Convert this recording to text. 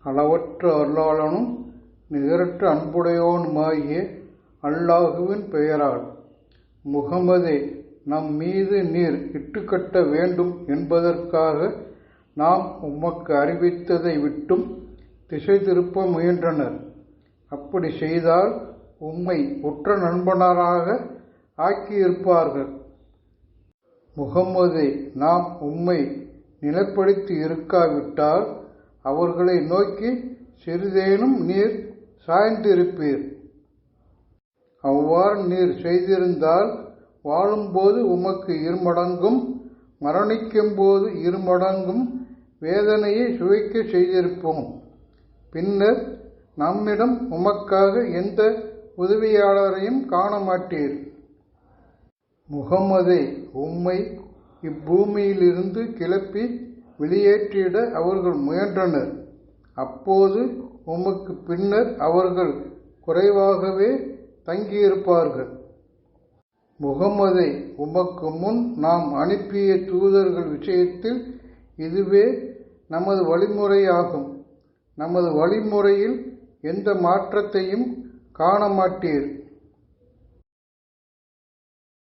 அளவற்ற அருளாளனும் நிகரற்ற அன்புடையோனுமாகிய அல்லாஹுவின் பெயரால். முகமதே, நம் மீது நீர் இட்டுக்கட்ட வேண்டும் என்பதற்காக நாம் உமக்கு அறிவித்ததை விட்டும் திசை திருப்ப முயன்றனர். அப்படி செய்தால் உம்மை உற்ற நண்பனராக ஆக்கியிருப்பார்கள். முகம்மதே, நாம் உம்மை நிலைப்படுத்தி இருக்காவிட்டால் அவர்களை நோக்கி சிறிதேனும் நீர் சாய்ந்திருப்பீர். அவ்வாறு நீர் செய்திருந்தால் வாழும்போது உமக்கு 2 மடங்கும் மரணிக்கும்போது 2 மடங்கும் வேதனையை சுவைக்க செய்திருப்போம். பின்னர் நம்மிடம் உமக்காக எந்த உதவியாளரையும் காண மாட்டீர். முகம்மதே, உம்மை இப்பூமியிலிருந்து கிளப்பி வெளியேற்றிட அவர்கள் முயன்றனர். அப்போது உமக்கு பின்னர் அவர்கள் குறைவாகவே தங்கியிருப்பார்கள். முகம்மதே, உமக்கு முன் நாம் அனுப்பிய தூதர்கள் விஷயத்தில் இதுவே நமது வழிமுறையாகும். நமது வழிமுறையில் எந்த மாற்றத்தையும் காண மாட்டீர்.